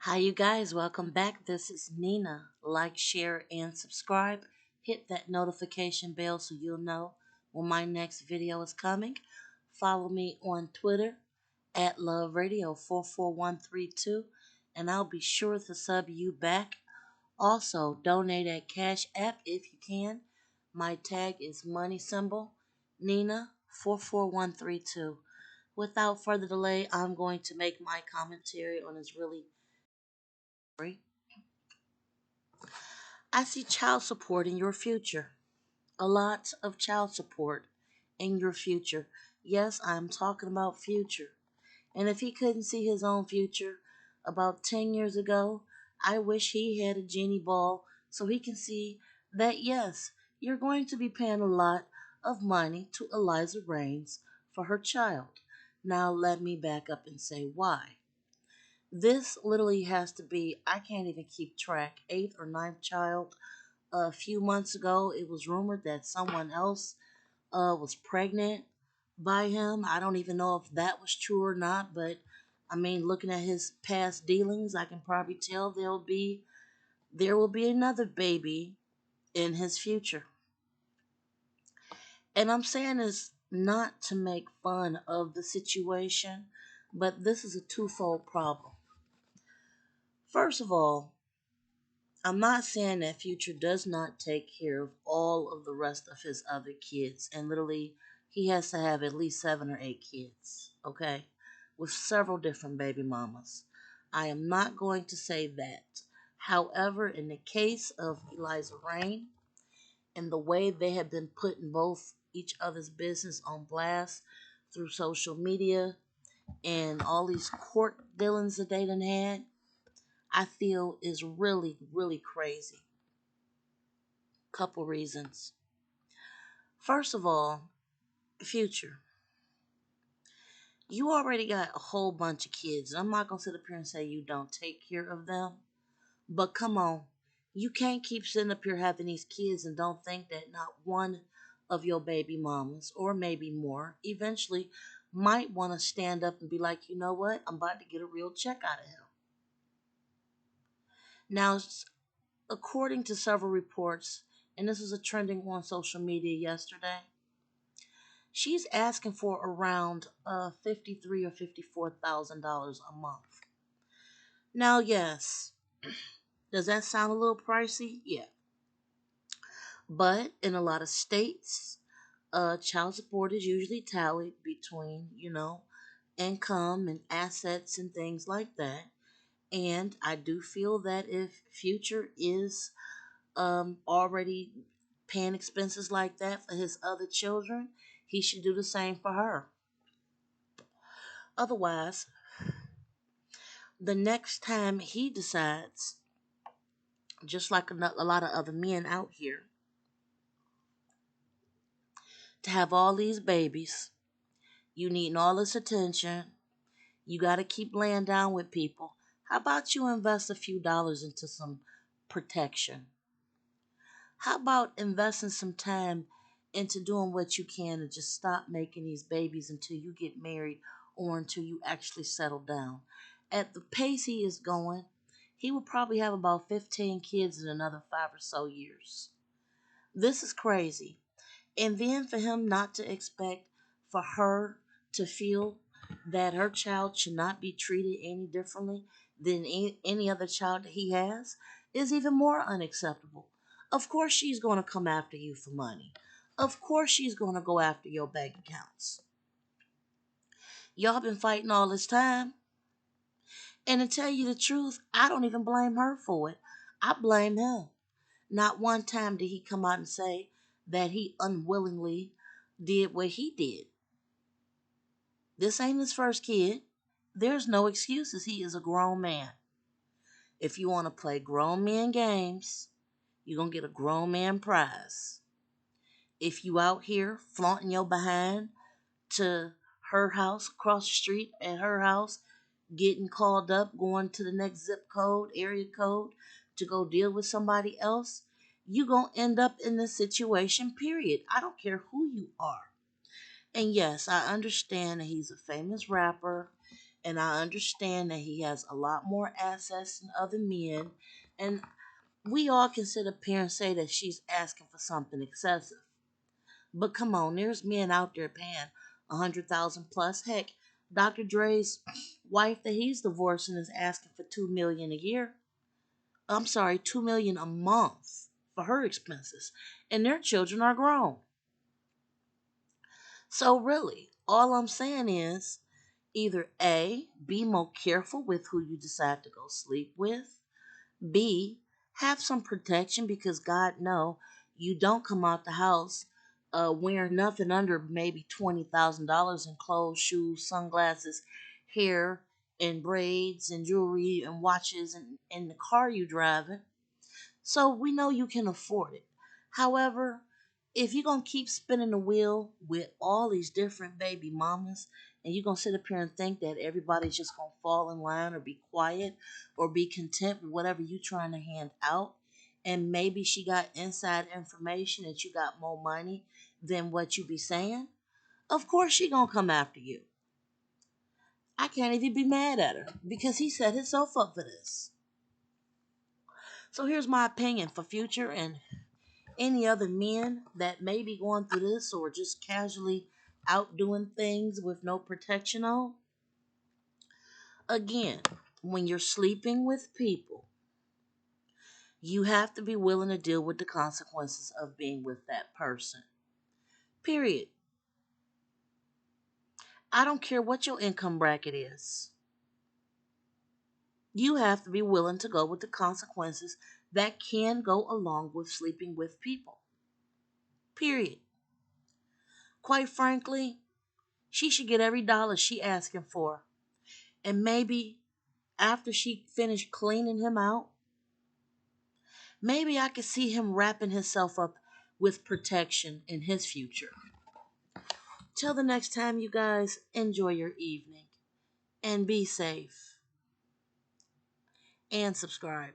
Hi, you guys. Welcome back. This is Nina. Like, share, and subscribe. Hit that notification bell so you'll know when my next video is coming. Follow me on Twitter at LoveRadio44132, and I'll be sure to sub you back. Also, donate at Cash App if you can. My tag is money symbol Nina 44132. Without further delay, I'm going to make my commentary on this really great. I see child support in your future. A lot of child support in your future. Yes, I'm talking about future. And if he couldn't see his own future about 10 years ago, I wish he had a genie ball so he can see that yes, you're going to be paying a lot of money to Eliza Reigns for her child. Now let me back up and say why. This literally has to be, I can't even keep track, eighth or ninth child. A few months ago, it was rumored that someone else was pregnant by him. I don't even know if that was true or not, but I mean, looking at his past dealings, I can probably tell there will be another baby in his future. And I'm saying this not to make fun of the situation, but this is a twofold problem. First of all, I'm not saying that Future does not take care of all of the rest of his other kids, and literally, he has to have at least 7 or 8 kids, okay, with several different baby mamas. I am not going to say that. However, in the case of Eliza Rain and the way they have been putting both each other's business on blast through social media and all these court dealings that they done had, I feel is really, really crazy. Couple reasons. First of all, Future. You already got a whole bunch of kids. I'm not going to sit up here and say you don't take care of them. But come on. You can't keep sitting up here having these kids and don't think that not one of your baby mamas, or maybe more, eventually might want to stand up and be like, you know what? I'm about to get a real check out of him. Now, according to several reports, and this was a trending on social media yesterday, she's asking for around $53 or $54,000 a month. Now, yes, does that sound a little pricey? Yeah, but in a lot of states, child support is usually tallied between income and assets and things like that. And I do feel that if Future is already paying expenses like that for his other children, he should do the same for her. Otherwise, the next time he decides, just like a lot of other men out here, to have all these babies, you needing all this attention, you got to keep laying down with people. How about you invest a few dollars into some protection? How about investing some time into doing what you can to just stop making these babies until you get married or until you actually settle down? At the pace he is going, he will probably have about 15 kids in another 5 or so years. This is crazy. And then for him not to expect for her to feel that her child should not be treated any differently than any other child that he has is even more unacceptable. Of course, she's going to come after you for money. Of course, she's going to go after your bank accounts. Y'all been fighting all this time. And to tell you the truth, I don't even blame her for it. I blame him. Not one time did he come out and say that he unwillingly did what he did. This ain't his first kid. There's no excuses. He is a grown man. If you want to play grown man games, you're going to get a grown man prize. If you out here flaunting your behind to her house, across the street at her house, getting called up, going to the next zip code, area code to go deal with somebody else, you going to end up in this situation, period. I don't care who you are. And yes, I understand that he's a famous rapper And I understand that he has a lot more assets than other men. And we all can sit up here and say that she's asking for something excessive. But come on, there's men out there paying 100,000 plus. Heck, Dr. Dre's wife that he's divorcing is asking for 2 million a year. I'm sorry, 2 million a month for her expenses. And their children are grown. So really, all I'm saying is either A, be more careful with who you decide to go sleep with. B, have some protection because God know you don't come out the house wearing nothing under maybe $20,000 in clothes, shoes, sunglasses, hair, and braids and jewelry and watches and the car you driving. So we know you can afford it. However, if you're gonna keep spinning the wheel with all these different baby mamas and you're gonna sit up here and think that everybody's just gonna fall in line or be quiet or be content with whatever you're trying to hand out, and maybe she got inside information that you got more money than what you be saying, of course she gonna come after you. I can't even be mad at her because he set himself up for this. So here's my opinion for future and any other men that may be going through this or just casually out doing things with no protection on. Again, when you're sleeping with people, you have to be willing to deal with the consequences of being with that person. Period. I don't care what your income bracket is. You have to be willing to go with the consequences that can go along with sleeping with people. Period. Quite frankly, she should get every dollar she asking for. And maybe after she finished cleaning him out, maybe I could see him wrapping himself up with protection in his future. Till the next time, you guys, enjoy your evening and be safe and subscribe.